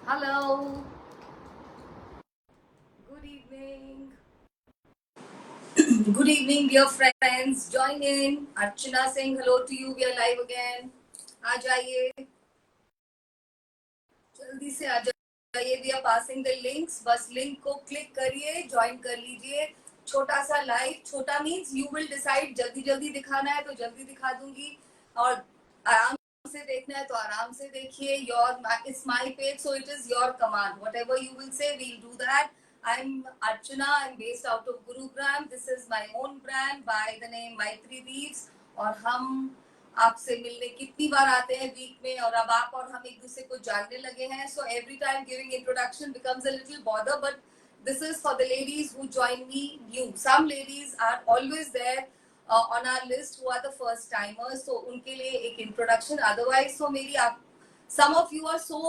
Hello. Good evening. Good evening, dear friends. Join in. Archana saying hello to you. We are live again. आ जाइए, जल्दी से आ जाइए. We are passing the links. बस link को click करिए, join कर लीजिए. छोटा सा लाइव, छोटा मीन्स यू विल डिसाइड. जल्दी जल्दी दिखाना है तो जल्दी दिखा दूंगी, और आराम से देखना है तो आराम से देखिए. Your it's my page, so it is your command. Whatever you will say, we'll do that. I'm Archana. I'm based out of Gurugram. This is my own brand by the name Maitri Weaves. और हम आपसे मिलने कितनी बार आते हैं week में, और अब आप और हम एक दूसरे को जानने लगे हैं. So every time giving introduction becomes a little bother, but this is for the ladies who join me new. Some ladies are always there on our list who are the first timers, so उनके लिए एक introduction. Otherwise, so मेरी आप, some of you are so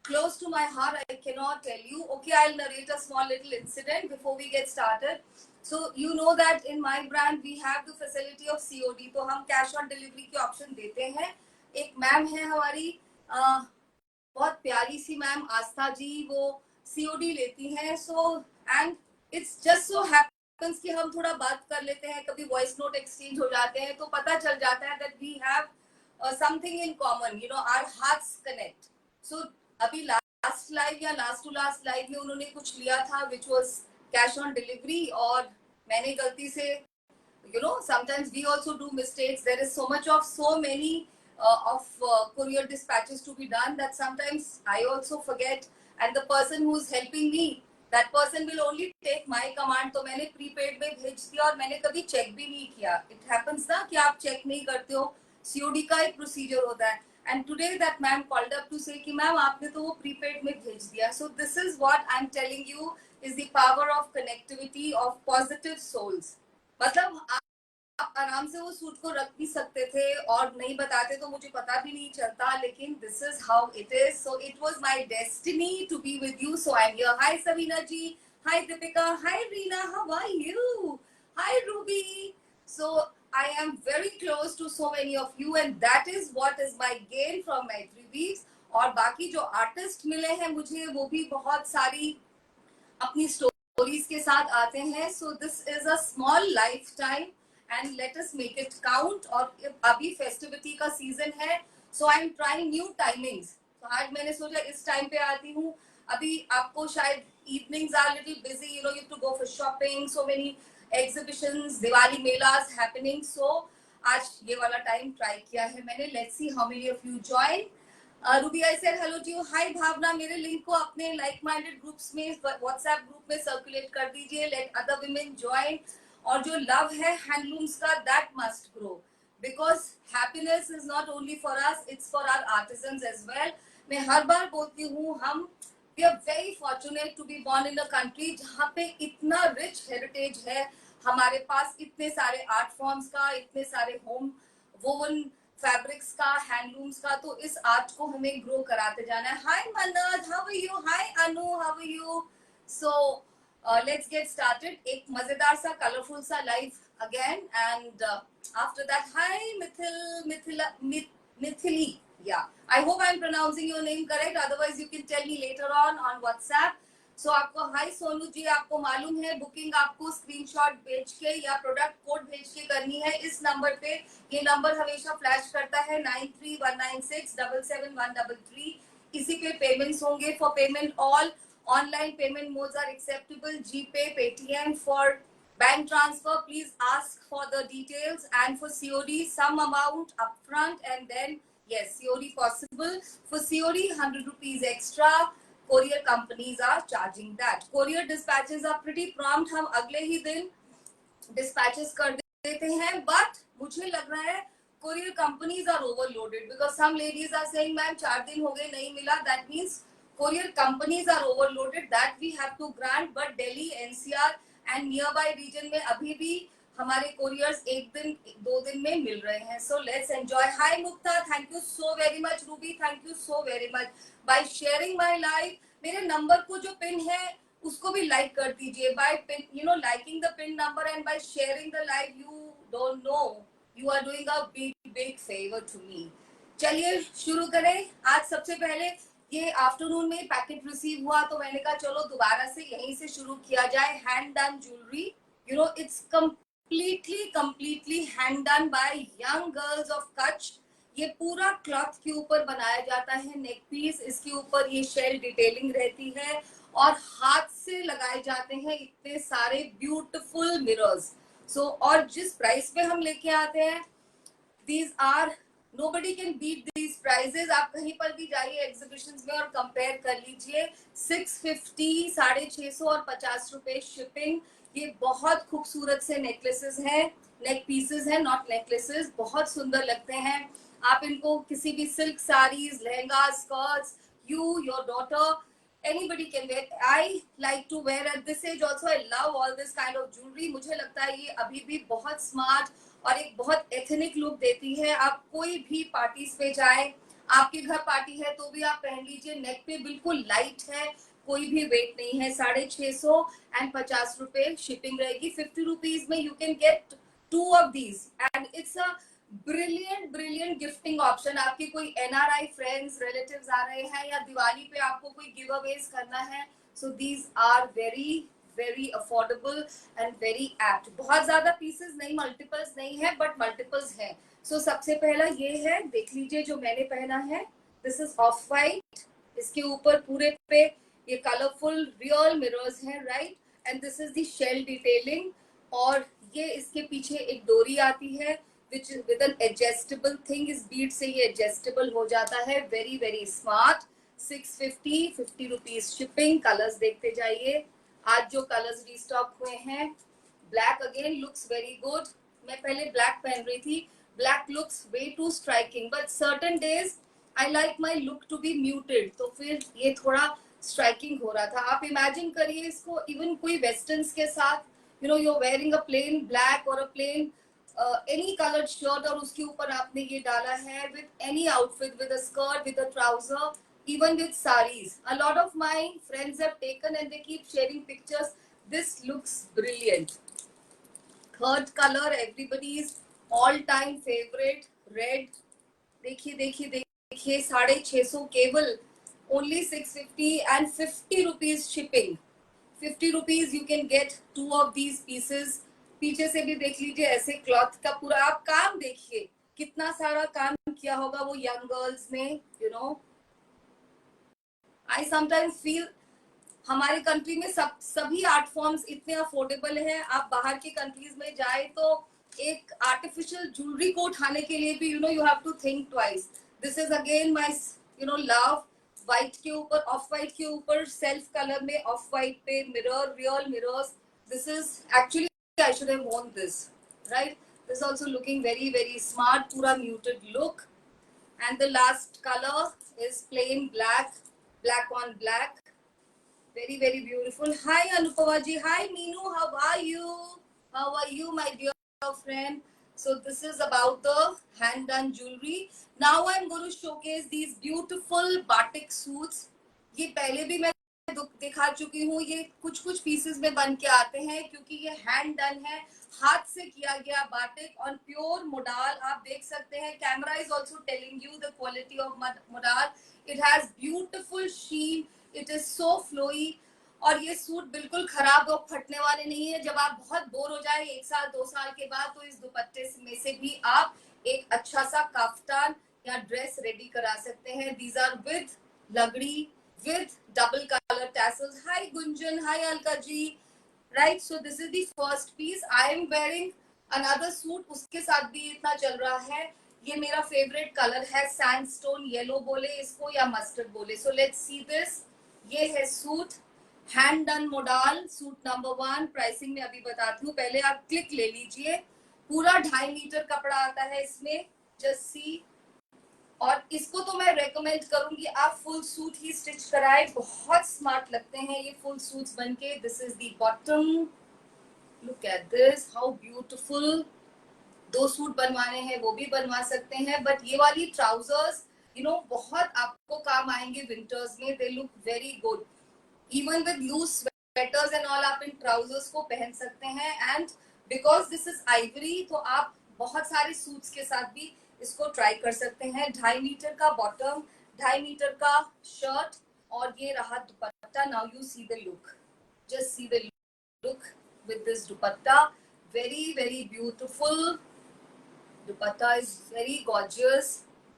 close to my heart, I cannot tell you. Okay, I'll narrate a small little incident before we get started. So you know that in my brand we have the facility of COD, तो हम cash on delivery की option देते हैं. एक ma'am है हमारी, बहुत प्यारी सी मैम आस्था जी, वो COD लेती हैं. So and it's just so happens कि हम थोड़ा बात कर लेते हैं, कभी वॉइस नोट एक्सचेंज हो जाते हैं, तो पता चल जाता है that we have something in common, you know, our hearts connect. So अभी लास्ट लाइव या लास्ट टू लास्ट लाइव में उन्होंने कुछ लिया था which was cash on delivery, और मैंने गलती से, you know, sometimes we also do mistakes. There is so much of so many of courier dispatches to be done that sometimes I also forget, and the person who's helping me, that person will only take my command. तो मैंने prepaid में भेज दिया और मैंने कभी check भी नहीं किया. It happens ना कि आप चेक नहीं करते हो. COD का एक प्रोसीजर होता है. And today that ma'am called up to say कि मैम आपने तो वो प्रीपेड में भेज दिया. So this is what I'm telling you is the power of connectivity of positive souls. मतलब आप आराम से वो सूट को रख भी सकते थे, और नहीं बताते तो मुझे पता भी नहीं चलता, लेकिन this is how it is. So it was my destiny to be with you, so I am here. Hi Savina ji, hi Deepika, hi Reena, how are you, hi Ruby. So I am very close to so many of you, and that is what is my gain from Maitri Weaves. और बाकी जो artist मिले हैं मुझे, वो भी बहुत सारी अपनी स्टोरीज के साथ आते हैं. So this is a small life time and let us make it count. और अभी फेस्टिविटी का सीजन है, so I am trying new timings. तो आज मैंने सोचा इस टाइम पे आती हूँ. अभी आपको शायद evenings are little busy, you know, you have to go for shopping, so many exhibitions, Diwali melas happening. सो आज ये वाला टाइम ट्राई किया है मैंने. Let's see how many of you join. Ruby I said hello to you. Hi Bhavana, मेरे link को अपने लाइक माइंडेड ग्रुप्स में, व्हाट्सएप ग्रुप में सर्कुलेट कर दीजिए. Let other women join. और जो लव है हैंडलूम्स का, that must grow, because happiness is not only for us, it's for our artisans as well. मैं हर बार बोलती हूँ, हम we are very fortunate to be born in a country जहाँ पे इतना रिच हेरिटेज है. हमारे पास इतने सारे आर्ट फॉर्म्स का, इतने सारे होम वोवन फैब्रिक्स का, हैंडलूम्स का. तो इस आर्ट को हमें ग्रो कराते जाना है. Hi Mannat, how are you? Hi Anu, how are you? So let's get started. एक मजेदार सा कलरफुल सा life again, and after that hi Mithili. Yeah, I hope I'm pronouncing your name correct. Otherwise, you can tell me later on WhatsApp. सो आपको हाय सोनू जी, आपको मालूम है booking आपको screenshot भेज के या प्रोडक्ट कोड भेज के करनी है इस नंबर पे. ये नंबर हमेशा फ्लैश करता है 9319677133. इसी पे पेमेंट्स होंगे. For payment all online payment modes are acceptable. GPay, Paytm. For bank transfer please ask for the details, and for COD some amount upfront and then yes, COD possible. For COD 100 rupees extra. Courier companies are charging that. Courier dispatches are pretty prompt. हम अगले ही दिन dispatches कर देते हैं, but मुझे लग रहा है courier companies are overloaded because some ladies are saying ma'am 4 दिन हो गए नहीं मिला. That means courier companies are overloaded. That we have to grant. But Delhi, NCR and nearby region में अभी भी हमारे कोरियर्स एक दिन 2 दिन में मिल रहे हैं. So let's enjoy. Hi Mukta, thank you so very much. Ruby, thank you so very much by sharing my live. मेरे नंबर को जो पिन है उसको भी लाइक कर दीजिए. By pin, you know, liking the pin number and by sharing the live, you don't know, you are doing a big big favour to me. चलिए शुरू करें. आज सबसे पहले ये आफ्टरनून में पैकेट रिसीव हुआ तो मैंने कहा चलो दोबारा से यहीं से शुरू किया जाए. Hand done jewellery, you know, it's completely hand done by young girls of Kutch. ये पूरा क्लॉथ के ऊपर बनाया जाता है नेक पीस, इसके ऊपर ये शेल डिटेलिंग रहती है और हाथ से लगाए जाते हैं इतने सारे ब्यूटीफुल मिरर्स. सो और जिस प्राइस पे हम लेके आते हैं, these are, nobody can beat these prices. आप कहीं पर भी जाइए एग्जीबिशंस में और कंपेयर कर लीजिए. 650, 650 और 50 रुपए शिपिंग. ये बहुत खूबसूरत से नेकलेसेस हैं, नेक पीसेस हैं, नॉट नेकलेसेस. बहुत सुंदर लगते हैं. आप इनको किसी भी silk saris, lehenga, skirts, you, your daughter, anybody can wear. I like to wear at this age also. I love all this kind of jewelry. मुझे लगता है ये अभी भी बहुत स्मार्ट और एक बहुत एथनिक लुक देती है. आप कोई भी पार्टीज पे जाए, आपके घर पार्टी है तो भी आप पहन लीजिए. नेक पे बिल्कुल लाइट है, कोई भी वेट नहीं है. 650 एंड 50 रुपए शिपिंग रहेगी. 50 रुपीज में you can gate 2 of these and it's a brilliant gifting option. आपके कोई एनआरआई फ्रेंड्स, रिलेटिव्स आ रहे हैं या दिवाली पे आपको कोई गिव अवेज करना है, so these are very affordable and very apt. बहुत ज्यादा पीसेस नहीं, मल्टीपल्स नहीं है, बट मल्टीपल्स है. सो सबसे पहला ये है, देख लीजिए जो मैंने पहना है. This is off white. इसके ऊपर पूरे पे ये कलरफुल रियल मिरर्स हैं, right. And this is the shell detailing. और ये इसके पीछे एक डोरी आती है which is with an adjustable thing. इस बीड से ये adjustable हो जाता है. very smart. 650, 50 rupees shipping. Colours देखते जाइए. आज जो कलर्स रिस्टॉक हुए हैं, black again looks very good. मैं पहले ब्लैक पहन रही थी. Black looks way too striking, but certain days I like my look to be muted, तो फिर ये थोड़ा स्ट्राइकिंग हो रहा था. आप इमेजिन करिए इसको इवन कोई वेस्टर्न्स के साथ, you know, you are wearing a plain black और a plain any colored shirt और उसके ऊपर आपने ये डाला है with any outfit, with a skirt, with a trouser, even with sarees. A lot of my friends have taken and they keep sharing pictures. This looks brilliant. Third color, everybody's all time favorite, red. देखिए देखिए देखिए. 650 केवल. only 650 and 50 rupees shipping. 50 rupees you can get 2 of these pieces. पीछे से भी देख लीजिए, ऐसे क्लॉथ का पूरा आप काम देखिए, कितना सारा काम किया होगा वो यंग गर्ल्स ने. You know, I sometimes feel हमारे कंट्री में सभी आर्ट फॉर्म्स इतने अफोर्डेबल हैं. आप बाहर की कंट्रीज में जाए तो एक आर्टिफिशियल ज्वेलरी को उठाने के लिए भी, you know, you have to think twice. This is again my, you know, love. White के ऊपर, ऑफ व्हाइट के ऊपर सेल्फ कलर में ऑफ व्हाइट पे mirror, real mirrors. This is actually I should have worn this, right? This is also looking very smart. Pura muted look. And the last color is plain black, black on black. Very beautiful. Hi Anupama ji. Hi Meenu. How are you? How are you, my dear friend? So this is about the hand done jewelry. Now I'm going to showcase these beautiful batik suits. ये पहले भी मैं दिखा चुकी हूँ. ये कुछ pieces में बन के आते हैं क्योंकि ये हैंड डन है, हाथ से किया गया बाटिक ऑन प्योर मोडाल. आप देख सकते हैं. Camera is also telling you the quality of modal. It has beautiful sheen. It is so flowy. और ये सूट बिल्कुल खराब और फटने वाले नहीं है. जब आप बहुत बोर हो जाए 1 साल 2 साल के बाद, तो इस दुपट्टे में से भी आप एक अच्छा सा काफ्तान या ड्रेस रेडी करा सकते हैं. दीज आर विद लगड़ी, with double color tassels. Hi Gunjan, hi Alka ji. Right, so this is the first piece. I am wearing another suit, उसके साथ भी इतना चल रहा है. ये मेरा फेवरेट कलर है, सैंडस्टोन येलो बोले इसको या मस्टर्ड बोले. So let's see this. ये है suit, hand done modal, suit number 1. Pricing में अभी बताती हूँ, पहले आप क्लिक ले लीजिए. पूरा 2.5 मीटर कपड़ा आता है इसमें. Just see. और इसको तो मैं रेकमेंड करूंगी आप फुल सूट ही स्टिच कराएं. बहुत स्मार्ट लगते हैं ये फुल सूट्स बनके. This is the bottom. Look at this, how beautiful. 2 suit बनवाने हैं वो भी बनवा सकते हैं. बट ये वाली ट्राउजर्स, यू नो, बहुत आपको काम आएंगे विंटर्स में. They look very good. Even with loose sweaters and all, आप इन ट्राउजर्स को पहन सकते हैं. And because this is ivory, तो आप बहुत सारे सूट्स के साथ भी इसको ट्राई कर सकते हैं. 2.5 मीटर का बॉटम, 2.5 मीटर का शर्ट और ये रहा दुपट्टा. Now you see the look, just see the look with this dupatta. Very beautiful. Dupatta is very gorgeous,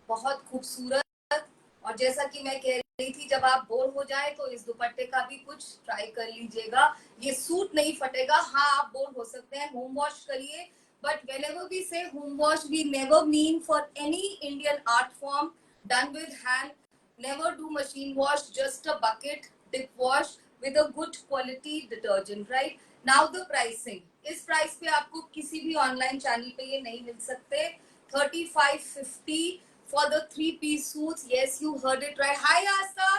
बहुत खूबसूरत. और जैसा कि मैं कह रही थी, जब आप बोर हो जाए तो इस दुपट्टे का भी कुछ ट्राई कर लीजिएगा. ये सूट नहीं फटेगा. हाँ, आप बोर हो सकते हैं, होम वॉश करिए. But whenever we say home wash, we never mean for any Indian art form done with hand. Never do machine wash, just a bucket dip wash with a good quality detergent, right? Now the pricing. इस price पे आपको किसी भी online channel पे ये नहीं मिल सकते. 3550 for the 3-piece suits. Yes, you heard it right. Hi Aastha.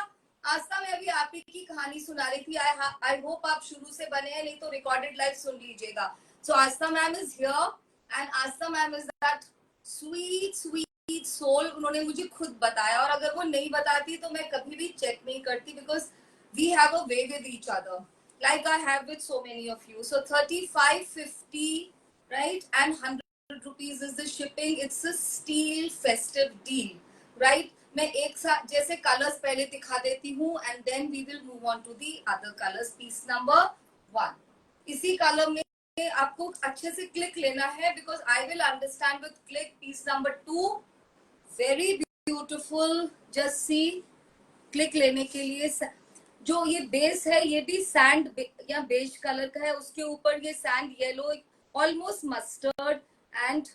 Aastha, मैं अभी आप ही की कहानी सुना रही थी. आई होप आप शुरू से बने हैं, नहीं तो रिकॉर्डेड लाइव सुन लीजिएगा. So Aastha ma'am is here and Aastha ma'am is that sweet soul. उन्होंने मुझे खुद बताया, और अगर वो नहीं बताती तो मैं कभी भी चेक नहीं करती, because we have a way with each other like I have with so many of you. So 3550, right? And 100 rupees is the shipping. It's a steal festive deal, right? मैं एक साथ जैसे कलर्स पहले दिखा देती हूँ and then we will move on to the other colors. Piece number 1. इसी colour में आपको अच्छे से क्लिक लेना है, because I will understand with click. Piece number 2, very beautiful. Just see, click लेने के लिए जो ये बेस है, ये भी सैंड या बेज कलर का है. उसके ऊपर ये sand yellow, almost mustard and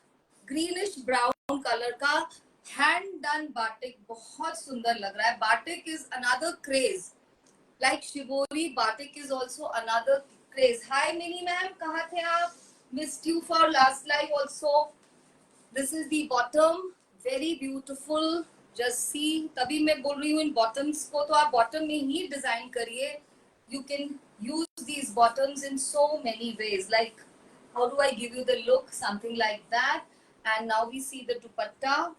greenish brown colour का हैंड डन बाटिक. बहुत सुंदर लग रहा है. Batik is another craze, like shibori. Batik is also another craze. Hi mini ma'am, कहाँ थे आप? Missed you for last live also. This is the bottom, very beautiful. Just see, तभी मैं बोल रही हूँ इन बॉटम्स को तो आप बॉटम में ही डिजाइन करिए. You can use these bottoms in so many ways. Like how do I give you the look, something like that. And now we see the dupatta.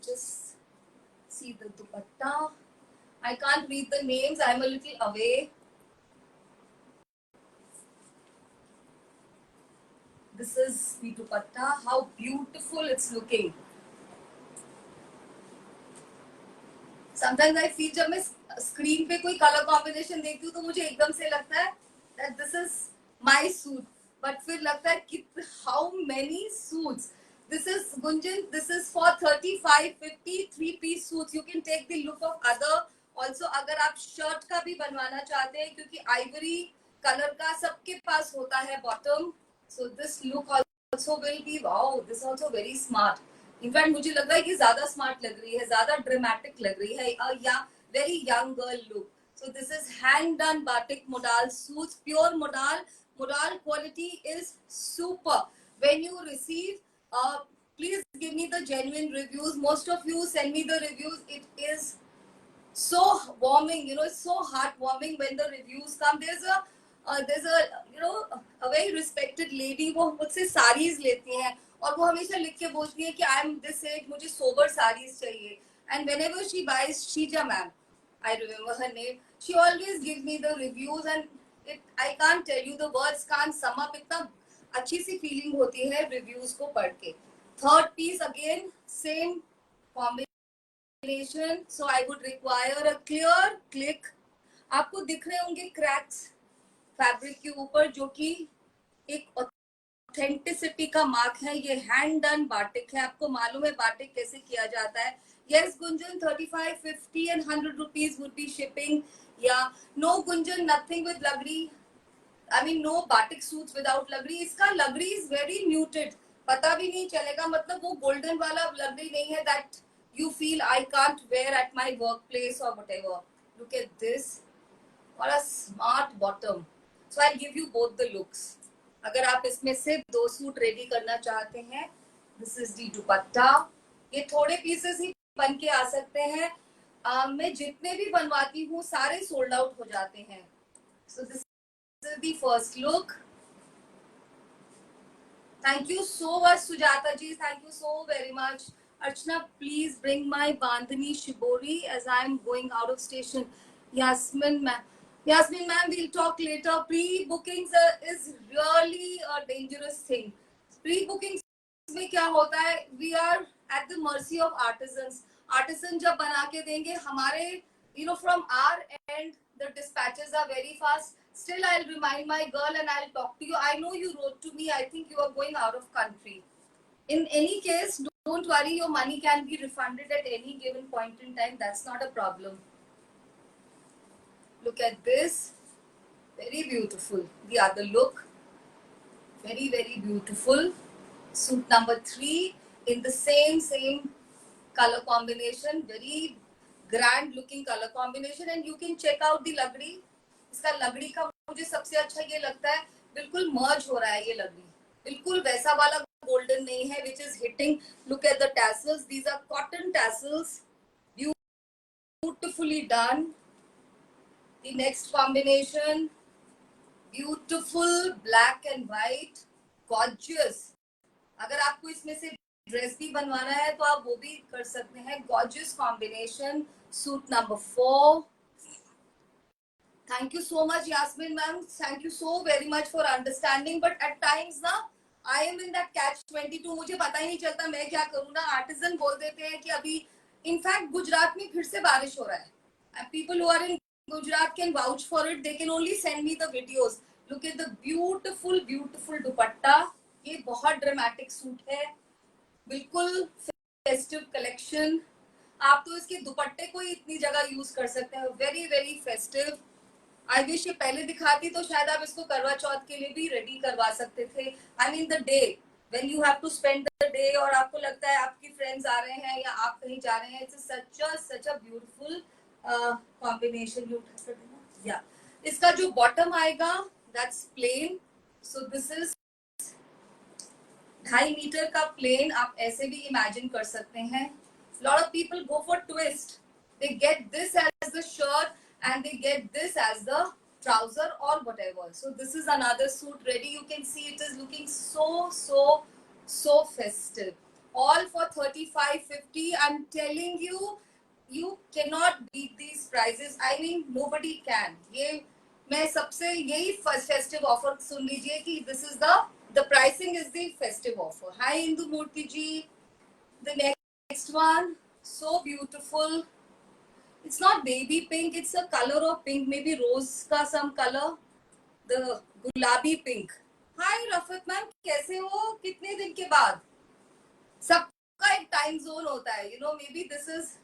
Just see the dupatta. I can't read the names, I am a little away. This is the dupatta. How beautiful it's looking. Sometimes I feel जब मैं screen पे कोई colour combination देखती हूँ तो मुझे एकदम से लगता है that this is my suit. But फिर लगता है कि how many suits. This is Gunjan. This is for 3550 3-piece suits. You can take the look of other. Also अगर आप शर्ट का भी बनवाना चाहते हैं, क्योंकि आइवरी कलर का सबके पास होता है bottom. So this look also will be wow. This also very smart. In fact, मुझे लग रहा है कि ज़्यादा smart लग रही है, ज़्यादा dramatic लग रही है. Yeah, very young girl look. So this is hand done batik modal suits, pure modal. Modal quality is super. When you receive, please give me the genuine reviews. Most of you send me the reviews. It is so warming, it's so heartwarming when the reviews come. There's a a very respected lady. वो मुझसे साड़ीज लेती हैं और वो हमेशा लिख के बोलती है कि आई एम दिस एज, मुझे सोबर साड़ीज चाहिए. And whenever she buys, Sheeza ma'am, I remember her name, she always gives me the reviews and I can't tell you, the words can't sum up. इतना अच्छी सी फीलिंग होती है reviews को पढ़ के. Third piece again same combination. So I would require a clear click. आपको दिख रहे होंगे क्रैक्स फैब्रिक के ऊपर, जो कि एक ऑथेंटिसिटी का मार्क है. ये हैंड डन बाटिक है. आपको मालूम है बाटिक कैसे किया जाता है. Yes Gunjan, 3550 and 100 rupees would be shipping. Yeah, no Gunjan, nothing with lagri. I mean no batik suits without lagri. इसका लगड़ी is very muted, पता भी नहीं चलेगा. मतलब वो गोल्डन वाला लगड़ी नहीं है that you feel I can't wear at my workplace or whatever. Look at this. What a smart bottom. So I'll give you both the looks. अगर आप इसमें से 2 सूट रेडी करना चाहते हैं, this is the दुपट्टा. ये थोड़े पीसेस ही बन के आ सकते हैं. मैं जितने भी बनवाती हूँ सारे सोल्ड आउट हो जाते हैं. So this is the first look. Thank you so much Sujata ji. Thank you so very much. Archana, please bring my Bandhani Shibori as I am going out of station. Yasmin ma'am, we'll talk later. Pre-bookings is really a dangerous thing. Pre-bookings इसमें क्या होता है, we are at the mercy of artisans. Artisan जब बना के देंगे हमारे, from our end the dispatches are very fast. Still, I'll remind my girl and I'll talk to you. I know you wrote to me. I think you are going out of country. In any case, don't worry. Your money can be refunded at any given point in time. That's not a problem. Look at this. Very beautiful. The other look. Very, very beautiful. Suit number 3 in the same color combination. Very grand looking color combination. And you can check out the लकड़ी. इसका लकड़ी का मुझे सबसे अच्छा ये लगता है, बिल्कुल मर्ज हो रहा है ये लकड़ी. बिल्कुल वैसा वाला golden नहीं है which is hitting. Look at the tassels. These are cotton tassels. Beautifully done. The next combination. Beautiful black and white. Gorgeous. अगर आपको इसमें से ड्रेस भी बनवाना है तो आप वो भी कर सकते हैं. Gorgeous combination. Suit number 4. Thank you so much, Yasmin ma'am. Thank you so very much for understanding. But at times ना, I am in that catch-22. मुझे पता ही नहीं चलता मैं क्या करूँ ना. आर्टिजन बोल देते हैं कि अभी, in fact, गुजरात में फिर से बारिश हो रहा है. And people who are in Gujarat can vouch for it. They can only send me the videos. Look at the beautiful, beautiful दुपट्टा. ये बहुत ड्रामेटिक सूट है, बिल्कुल फेस्टिव कलेक्शन. आप तो इसके दुपट्टे को ही इतनी जगह यूज कर सकते हैं. Very very festive. I wish ये पहले दिखाती तो शायद आप इसको करवा चौथ के लिए भी रेडी करवा सकते थे. I mean the day when you have to spend the day और आपको लगता है आपकी फ्रेंड्स आ रहे हैं या आप कहीं जा रहे हैं. It's such a beautiful combination. You उठा कर देना. या इसका जो बॉटम आएगा that's plain. So this is 2.5 metre का प्लेन. आप ऐसे भी इमेजिन कर सकते हैं. Lot of people go for twist. They get this as the shirt and they get this as the trouser or whatever. So this is another suit ready. You can see it is looking so festive. All for 35.50. I'm telling you, you cannot beat these prices. I mean nobody can. ये मैं सबसे यही festive offer सुन लीजिए कि this is the pricing is the festive offer. Hi Indu Murthy ji. The next one, so beautiful. It's not baby pink, it's a color of pink, maybe rose का some color, the गुलाबी pink. Hi Rafat ma'am, कैसे हो? कितने दिन के बाद? सबका एक टाइम जोन होता है, maybe this is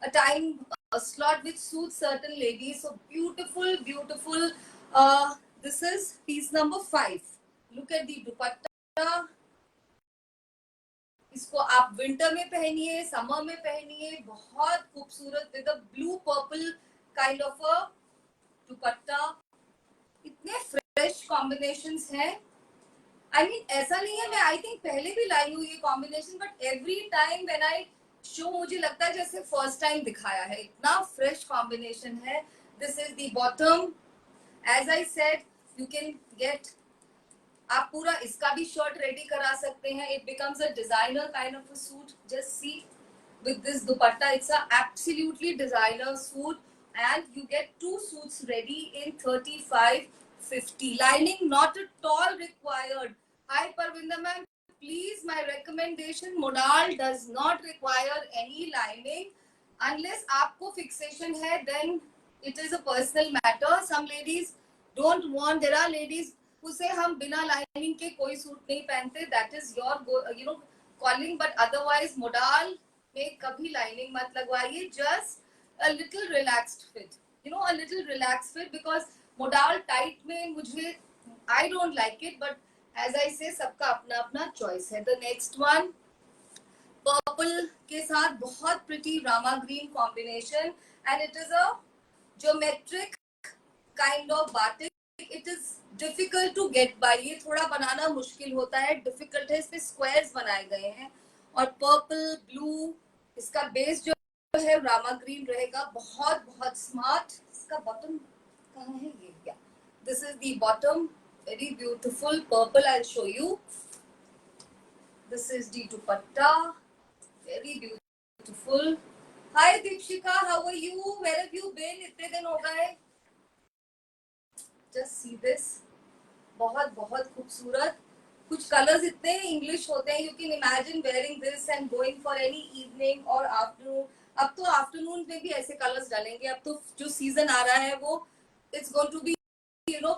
a time slot which suits certain ladies. So beautiful. This is piece number 5. Look at the dupatta. इसको आप विंटर में पहनिए, समर में पहनिए. बहुत खूबसूरत with a blue purple kind of अ दुपट्टा. इतने फ्रेश कॉम्बिनेशंस हैं. आई मीन ऐसा नहीं है, मैं आई थिंक पहले भी लाई हूँ ये combination, but every time when I show मुझे लगता है जैसे फर्स्ट टाइम दिखाया है. इतना फ्रेश कॉम्बिनेशन है. This is the bottom. As I said, you can get, आप पूरा इसका भी शर्ट रेडी करा सकते हैं. It becomes a designer kind of a suit. Just see with this dupatta, it's a absolutely designer suit. And you get 2 suits ready in 35.50. Lining not at all required. Hi Parvinder ma'am, please, my recommendation, modal does not require any lining unless आपको fixation है, then it is a personal matter. Some ladies don't want. There are ladies उसे हम बिना lining के कोई suit नहीं पहनते. That is your calling. But otherwise modal में कभी लाइनिंग मत लगवाइए. Just a little relaxed fit, a little relaxed fit, because modal tight में मुझे I don't like it. But as I say सबका अपना अपना चॉइस है. द नेक्स्ट वन, पर्पल के साथ बहुत pretty Rama green combination. And it is a geometric kind of batik. It is difficult to get by. ये थोड़ा बनाना मुश्किल होता है, डिफिकल्ट है. इस पे स्क्वायर्स बनाए गए हैं और पर्पल ब्लू. इसका बेस जो है रामा ग्रीन रहेगा. बहुत स्मार्ट. इसका बॉटम कहाँ है? ये this is the bottom. Very beautiful purple. I will show you. This is the dupatta. Very beautiful. Hi Dikshika, how are you? Where have you been? इतने दिन हो गए. Just see this. बहुत खूबसूरत. कुछ कलर्स इतने इंग्लिश होते हैं, you can imagine wearing this and going for any evening और आफ्टरनून. अब तो आफ्टरनून में भी ऐसे कलर्स डालेंगे. अब तो जो सीजन आ रहा है वो it's going to be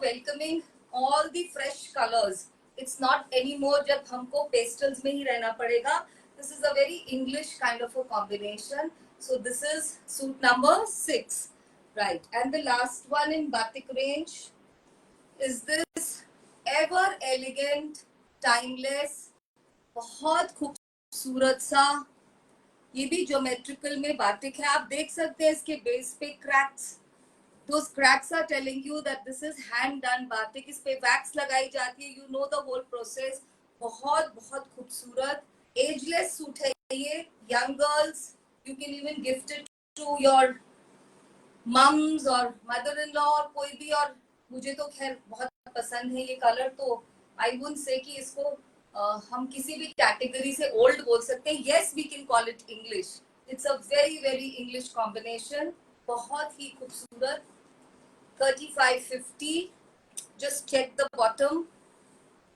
welcoming all the fresh colors. It's not anymore जब हमको pastels में ही रहना पड़ेगा. This is a very English kind of a combination. So this is suit number 6, right? And the last one in batik range is this ever elegant, timeless, बहुत खूबसूरत सा. ये भी ज्योमेट्रिकल में बातिक है. आप देख सकते हैं इसके बेस पे cracks. Those cracks are telling you that this is hand done batik. इस पे वैक्स लगाई जाती है. You know the whole process. बहुत बहुत खूबसूरत एजलेस सूट है ये. Young girls, you can even gift it to your mums और मदर इन लॉ और कोई भी. और मुझे तो खैर बहुत पसंद है ये कलर. तो आई वुड से कि इसको हम किसी भी कैटेगरी से ओल्ड बोल सकते हैं. Yes, we can call it English. It's a very very English combination. बहुत ही खूबसूरत. 3550. Just check the bottom.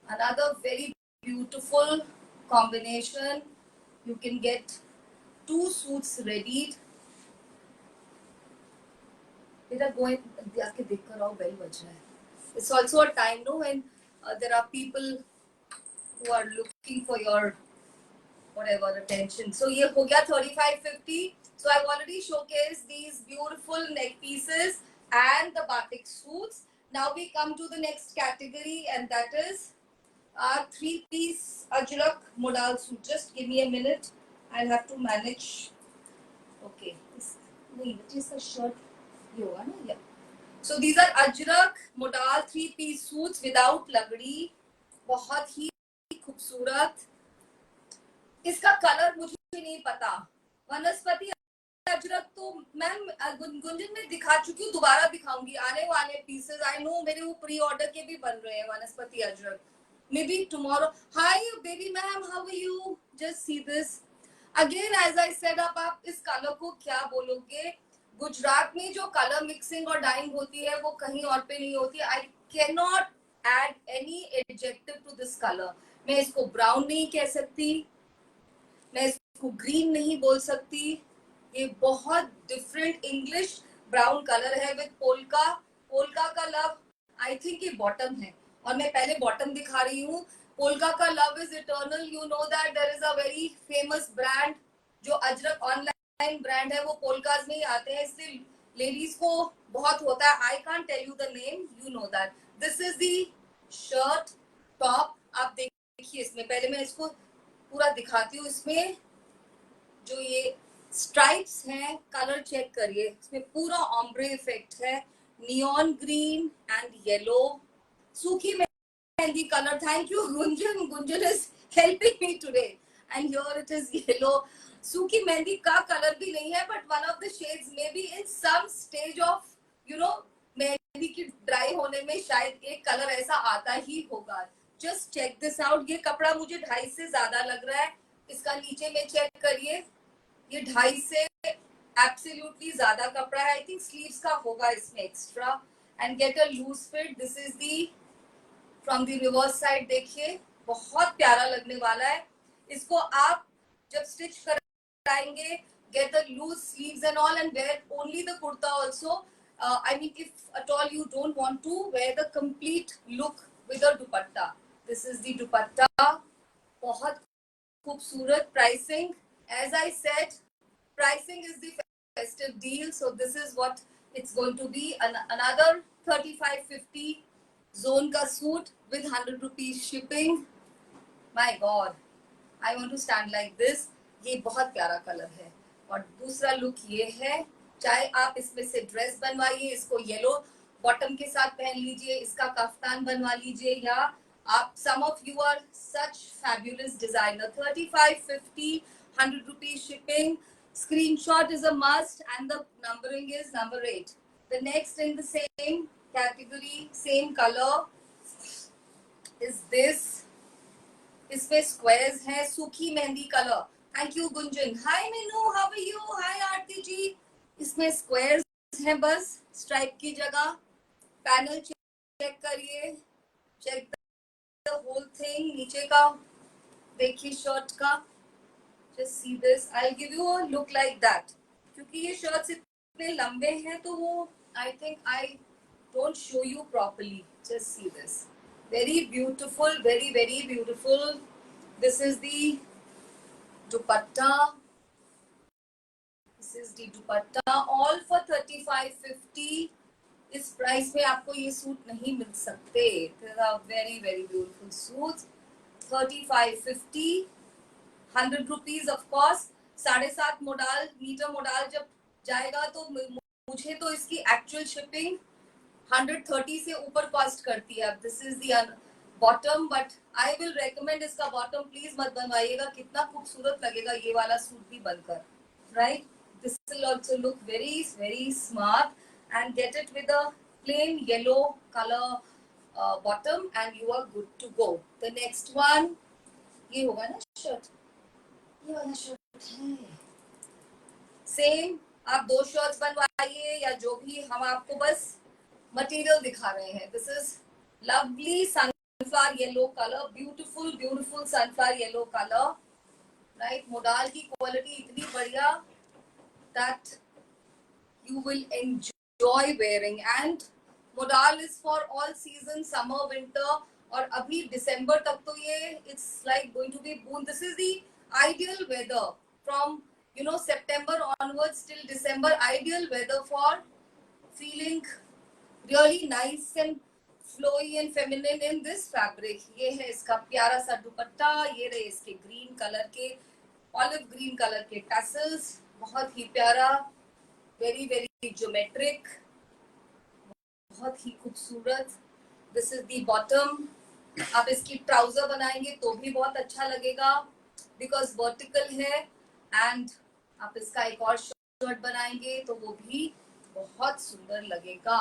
Another very beautiful combination. You can get 2 suits ready. बेटा going जाके देख कर आओ, बेल बज रहा है. It's also a time no when there are people who are looking for your whatever attention. So ये हो गया 3550. So I've already showcased these beautiful neck pieces and the batik suits. Now we come to the next category, and that is our 3-piece ajrak modal suit. Just give me a minute. I'll have to manage. Okay. Wait, is the shirt? Yeah. So these are ajrak modal 3-piece suits without lagdi. बहुत ही खूबसूरत. इसका colour मुझे नहीं पता. वनस्पति अजरक तो ma'am Gunjan में दिखा चुकी हूँ. दोबारा दिखाऊंगी आने वाले पीसेस. आई नो मेरे वो प्री ऑर्डर के भी बन रहे हैं वनस्पति Ajrak. May be tomorrow. Hi baby ma'am, how are you? Just see this again. As I said, आप इस कलर को क्या बोलोगे? गुजरात में जो कलर मिक्सिंग और डाइंग होती है वो कहीं और पे नहीं होती. I can not add any adjective to this colour. मैं इसको ब्राउन नहीं कह सकती, मैं इसको ग्रीन नहीं बोल सकती. ये बहुत डिफरेंट इंग्लिश ब्राउन कलर है विद पोल्का. पोल्का का लव आई थिंक ये बॉटम है और मैं पहले बॉटम दिखा रही हूँ. पोल्का का love is eternal. You know that there is a very famous brand. जो अजरक ऑनलाइन ब्रांड है वो पोल्काज में ही आते हैं. इसलिए लेडीज को बहुत होता है. I can't tell you the name. You know that. This is the shirt top. आप देखिए इसमें, पहले मैं इसको पूरा दिखाती हूँ. इसमें जो ये स्ट्राइप्स हैं, कलर चेक करिए. इसमें पूरा ऑम्ब्रे इफेक्ट है. Neon green and yellow. सूखी mehndi colour. Thank you Gunjan. Gunjan is helping me today. And here it is yellow. सूखी मेहंदी का कलर भी नहीं है, but one of the shades में be in some stage of you know mehndi की dry होने में शायद एक कलर ऐसा आता ही होगा. Just check this out. ये कपड़ा मुझे 2.5 से ज्यादा लग रहा है. इसका नीचे में चेक करिए. ये 2.5 से एब्सोल्युटली ज्यादा कपड़ा है. आई थिंक स्लीव्स का होगा इसमें extra. And get a loose fit. This is the from the reverse side. देखिए बहुत प्यारा लगने वाला है. इसको आप जब स्टिच कराएंगे, get a loose sleeves and all and wear only the kurta also. I mean, if at all you don't want to wear the complete look with a dupatta. This is the dupatta. बहुत खूबसूरत. Pricing, as I said, pricing is the festive deal. So this is what it's going to be. Another 3550 zone ka suit with 100 rupees shipping. My God, I want to stand like this. ये बहुत प्यारा colour है. और दूसरा look ये है. चाहे आप इसमें से ड्रेस बनवाइए, इसको येलो बॉटम के साथ पहन लीजिए, इसका कफ्तान बनवा लीजिए, या आप some of you are such fabulous designer. 3550, 100 rupees shipping. Screenshot is a must and the numbering is number 8. The next in the same category, same color is this. इसमें स्क्वायर्स हैं. सूखी mehndi colour. Thank you Gunjan. Hi Meenu, how are you? Hi Aarti ji. इसमें squares हैं बस stripe की जगह. Panel check करिए. Check the whole thing. नीचे का देखिए शर्ट का, just see this. I'll give you a look like that. क्योंकि ये शर्ट्स इतने लंबे हैं तो वो I think I don't show you properly. Just see this. Very beautiful, very very beautiful. This is the dupatta. This is the dupatta. All for 35-50. इस price में आपको ये सूट नहीं मिल सकते. These are very very beautiful suits. 35-50. 100 rupees of course. 7.5 modal metre modal जब जाएगा तो मुझे तो इसकी एक्चुअल शिपिंग 130 से ऊपर कॉस्ट करती है. This is the bottom, but I will recommend इसका बॉटम प्लीज मत बनवाइएगा. कितना खूबसूरत लगेगा ये वाला सूट भी बनकर, right? This will also look very very smart. And get it with a plain yellow color bottom and you are good to go. The next one, ये होगा ना शर्ट, ये वाला शर्ट है. सेम आप 2 शर्ट्स बनवाइए या जो भी, हम आपको बस मटेरियल दिखा रहे हैं. This is lovely sunflower yellow colour, beautiful beautiful sunflower yellow colour, right? Modal की क्वालिटी इतनी बढ़िया that you will enjoy wearing. And modal is for all seasons, summer, winter. और अभी दिसंबर तक तो ये it's like going to be boon. This is the ideal weather from September onwards till December. Ideal weather for feeling really nice and flowy and feminine in this fabric. ये है इसका प्यारा सा दुपट्टा. ये रहे इसके ग्रीन कलर के, olive green colour के टैसल्स. बहुत ही प्यारा, वेरी वेरी ज्योमेट्रिक, बहुत ही खूबसूरत. This is the bottom. आप इसकी ट्राउजर बनाएंगे तो भी बहुत अच्छा लगेगा बिकॉज वर्टिकल है. एंड आप इसका एक और शर्ट बनाएंगे तो वो भी बहुत सुंदर लगेगा.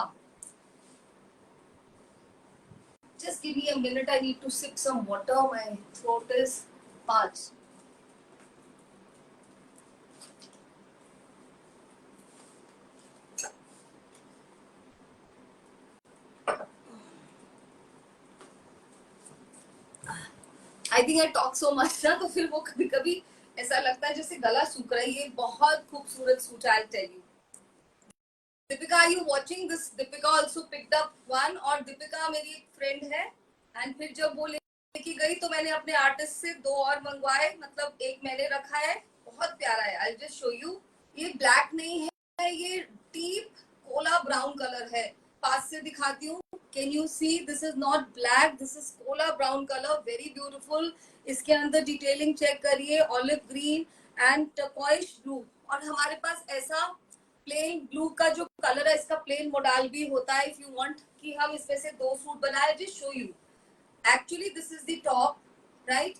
Just give me a minute. I need to sip some water. My throat is parched. I think I talk so much ना, तो फिर वो कभी कभी ऐसा लगता है जैसे गला सूख रहा है. ये बहुत खूबसूरत suit. I'll tell you. Deepika, are you watching this? Deepika also picked up one. और दीपिका मेरी एक फ्रेंड है एंड फिर जब वो लेके गई तो मैंने अपने आर्टिस्ट से 2 और मंगवाए. मतलब एक मैंने रखा है, बहुत प्यारा है. I'll just show you. ये ब्लैक नहीं है, ये डीप कोला ब्राउन कलर है. पास से दिखाती हूँ. Can you see? This is not black. This is Cola brown colour. Very beautiful. इसके अंदर डिटेलिंग चेक करिए. Olive green and turquoise blue. और हमारे पास ऐसा प्लेन ब्लू का जो कलर है, इसका प्लेन मॉडल भी होता है. इफ यू वांट कि हम इसमें से 2 सूट बनाए, just show you. Actually this is the top, right?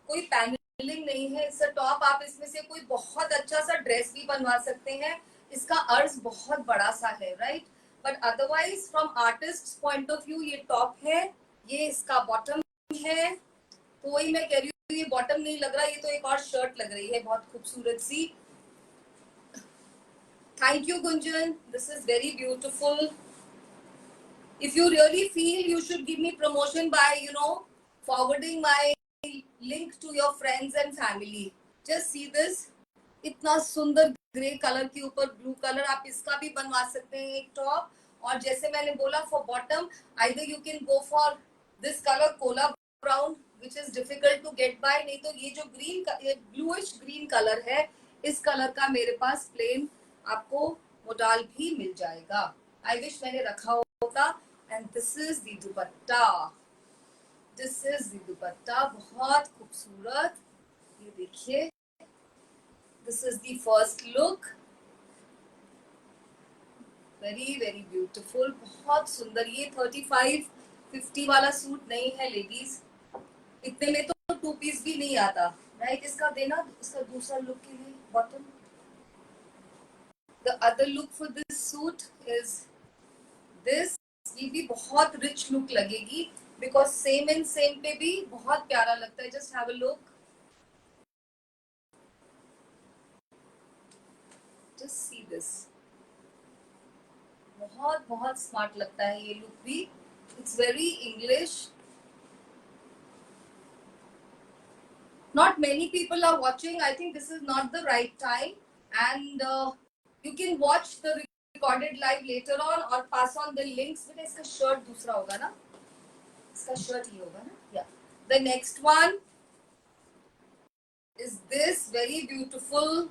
कोई पैनलिंग नहीं है. इस टॉप आप इसमें से कोई बहुत अच्छा सा ड्रेस भी बनवा सकते हैं. इसका अर्ज बहुत बड़ा सा है, right? But otherwise from artist point of view ये टॉप है. ये इसका बॉटम है. तो वही मैं कह रही हूँ, ये बॉटम नहीं लग रहा, ये तो एक और शर्ट लग रही है बहुत खूबसूरत सी. Thank you, Gunjan. This is very beautiful. If you really feel you should give me promotion by, forwarding my link to your friends and family. Just see this. इतना सुंदर ग्रे कलर के ऊपर blue colour. आप इसका भी बनवा सकते हैं एक टॉप. और जैसे मैंने बोला, for bottom either you can go for this color Cola brown, which is difficult to get by. नहीं तो ये जो ब्लूइश ग्रीन कलर है, इस कलर का मेरे पास प्लेन आपको मोडाल भी मिल जाएगा. आई विश मैंने रखा होता. And this is the dupatta. This is the दुपट्टा. बहुत खूबसूरत. ये देखिए. This is the first look. Very very beautiful. बहुत सुंदर. ये 35-50 वाला सूट नहीं है लेडीज. इतने में तो 2 पीस भी नहीं आता, राइट? इसका देना, इसका दूसरा लुक के लिए bottom. The other look for this suit is this. ये भी बहुत रिच लुक लगेगी because same and same पे भी बहुत प्यारा लगता है. Just have a look. Just see this. बहुत बहुत स्मार्ट लगता है ये लुक भी. It's very English. not many people are watching. I think this is not the right time, and you can watch the recorded live later on or pass on the links. But इसका shirt दूसरा होगा ना? इसका shirt ही होगा ना? Yeah. The next one is this very beautiful,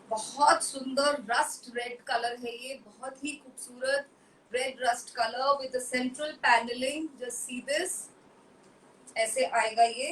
बहुत सुंदर rust red colour है ये, बहुत ही खूबसूरत red rust colour with the central panelling. Just see this, ऐसे आएगा ये.